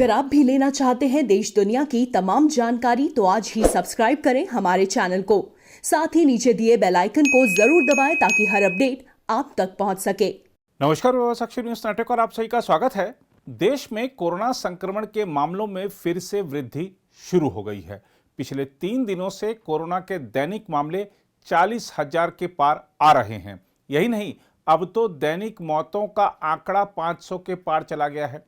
अगर आप भी लेना चाहते हैं देश दुनिया की तमाम जानकारी तो आज ही सब्सक्राइब करें हमारे चैनल को। साथ ही नीचे दिए बेल आइकन को जरूर दबाएं ताकि हर अपडेट आप तक पहुंच सके। नमस्कार, साक्षी न्यूज नाटक और आप सभी का स्वागत है। देश में कोरोना संक्रमण के मामलों में फिर से वृद्धि शुरू हो गई है। पिछले 3 दिनों से कोरोना के दैनिक मामले 40,000 के पार आ रहे हैं। यही नहीं, अब तो दैनिक मौतों का आंकड़ा 500 के पार चला गया है।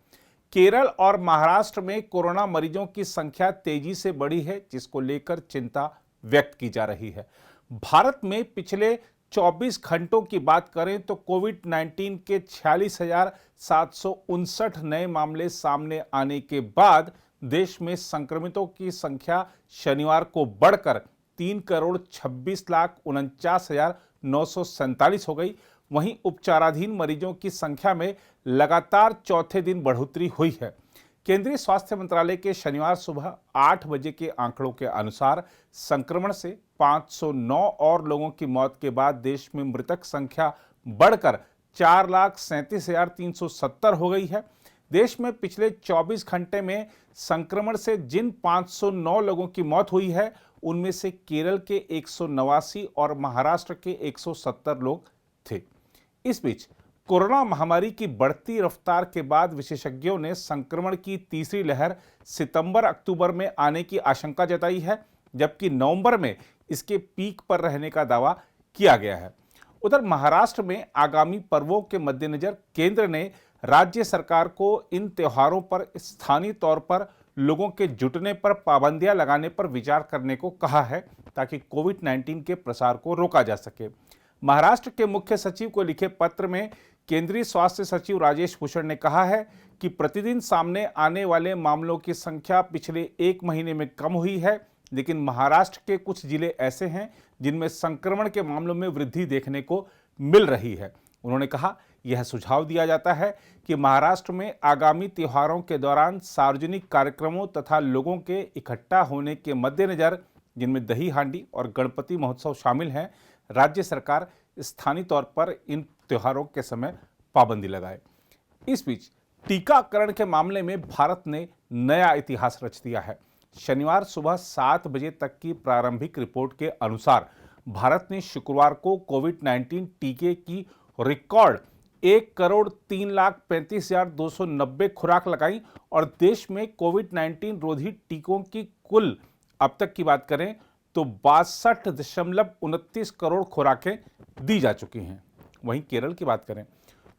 केरल और महाराष्ट्र में कोरोना मरीजों की संख्या तेजी से बढ़ी है, जिसको लेकर चिंता व्यक्त की जा रही है। भारत में पिछले 24 घंटों की बात करें तो कोविड-19 के 46,759 नए मामले सामने आने के बाद देश में संक्रमितों की संख्या शनिवार को बढ़कर 3,26,49,947 हो गई। वहीं उपचाराधीन मरीजों की संख्या में लगातार चौथे दिन बढ़ोतरी हुई है। केंद्रीय स्वास्थ्य मंत्रालय के शनिवार सुबह 8 बजे के आंकड़ों के अनुसार संक्रमण से 509 और लोगों की मौत के बाद देश में मृतक संख्या बढ़कर 4,37,370 हो गई है। देश में पिछले 24 घंटे में संक्रमण से जिन 509 लोगों की मौत हुई है, उनमें से केरल के 189 और महाराष्ट्र के 170 लोग थे। इस बीच कोरोना महामारी की बढ़ती रफ्तार के बाद विशेषज्ञों ने संक्रमण की तीसरी लहर सितंबर-अक्टूबर में आने की आशंका जताई है, जबकि नवंबर में इसके पीक पर रहने का दावा किया गया है। उधर महाराष्ट्र में आगामी पर्वों के मद्देनजर केंद्र ने राज्य सरकार को इन त्योहारों पर स्थानीय तौर पर लोगों के जुटने पर पाबंदियां लगाने पर विचार करने को कहा है, ताकि कोविड-19 के प्रसार को रोका जा सके। महाराष्ट्र के मुख्य सचिव को लिखे पत्र में केंद्रीय स्वास्थ्य सचिव राजेश भूषण ने कहा है कि प्रतिदिन सामने आने वाले मामलों की संख्या पिछले 1 महीने में कम हुई है, लेकिन महाराष्ट्र के कुछ जिले ऐसे हैं जिनमें संक्रमण के मामलों में वृद्धि देखने को मिल रही है। उन्होंने कहा, यह सुझाव दिया जाता है कि महाराष्ट्र में आगामी त्योहारों के दौरान सार्वजनिक कार्यक्रमों तथा लोगों के इकट्ठा होने के मद्देनजर, जिनमें दही हांडी और गणपति महोत्सव शामिल हैं, राज्य सरकार स्थानीय तौर पर इन त्योहारों के समय पाबंदी लगाए। इस बीच टीकाकरण के मामले में भारत ने नया इतिहास रच दिया है। शनिवार सुबह 7 बजे तक की प्रारंभिक रिपोर्ट के अनुसार भारत ने शुक्रवार को कोविड-19 टीके की रिकॉर्ड 1,03,35,290 खुराक लगाई और देश में कोविड-19 रोधी टीकों की कुल अब तक की बात करें तो 62.29 करोड़ खुराकें दी जा चुकी हैं। वहीं केरल की बात करें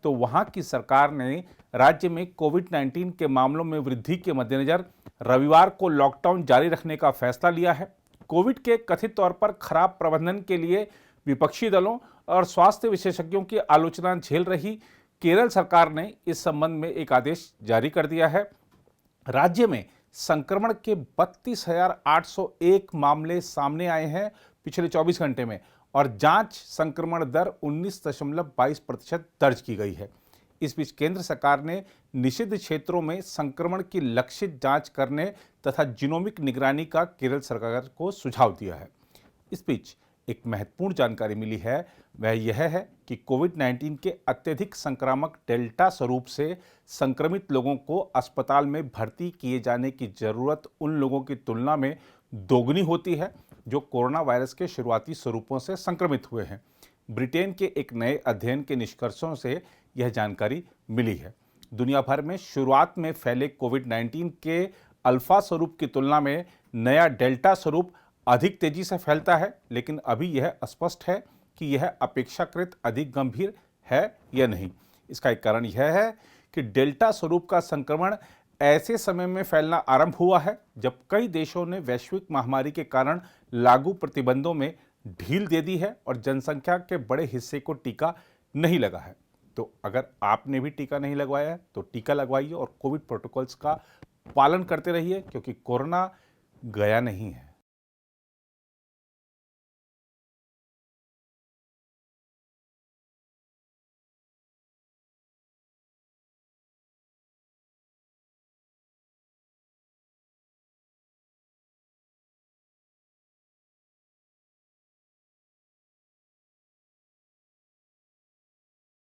तो वहां की सरकार ने राज्य में कोविड-19 के मामलों में वृद्धि के मद्देनजर रविवार को लॉकडाउन जारी रखने का फैसला लिया है। कोविड के कथित तौर पर खराब प्रबंधन के लिए विपक्षी दलों और स्वास्थ्य विशेषज्ञों की आलोचना झेल रही केरल सरकार ने इस संबंध में एक आदेश जारी कर दिया है। राज्य में संक्रमण के 32,801 मामले सामने आए हैं पिछले 24 घंटे में और जांच संक्रमण दर 19.22% दर्ज की गई है। इस बीच केंद्र सरकार ने निषिद्ध क्षेत्रों में संक्रमण की लक्षित जांच करने तथा जीनोमिक निगरानी का केरल सरकार को सुझाव दिया है। इस बीच एक महत्वपूर्ण जानकारी मिली है, वह यह है कि कोविड-19 के अत्यधिक संक्रामक डेल्टा स्वरूप से संक्रमित लोगों को अस्पताल में भर्ती किए जाने की जरूरत उन लोगों की तुलना में दोगुनी होती है जो कोरोना वायरस के शुरुआती स्वरूपों से संक्रमित हुए हैं। ब्रिटेन के एक नए अध्ययन के निष्कर्षों से यह जानकारी मिली है। दुनिया भर में शुरुआत में फैले कोविड-19 के अल्फा स्वरूप की तुलना में नया डेल्टा स्वरूप अधिक तेजी से फैलता है, लेकिन अभी यह स्पष्ट है कि यह अपेक्षाकृत अधिक गंभीर है या नहीं। इसका एक कारण यह है कि डेल्टा स्वरूप का संक्रमण ऐसे समय में फैलना आरंभ हुआ है जब कई देशों ने वैश्विक महामारी के कारण लागू प्रतिबंधों में ढील दे दी है और जनसंख्या के बड़े हिस्से को टीका नहीं लगा है। तो अगर आपने भी टीका नहीं लगवाया है तो टीका लगवाइए और कोविड प्रोटोकॉल्स का पालन करते रहिए, क्योंकि कोरोना गया नहीं है।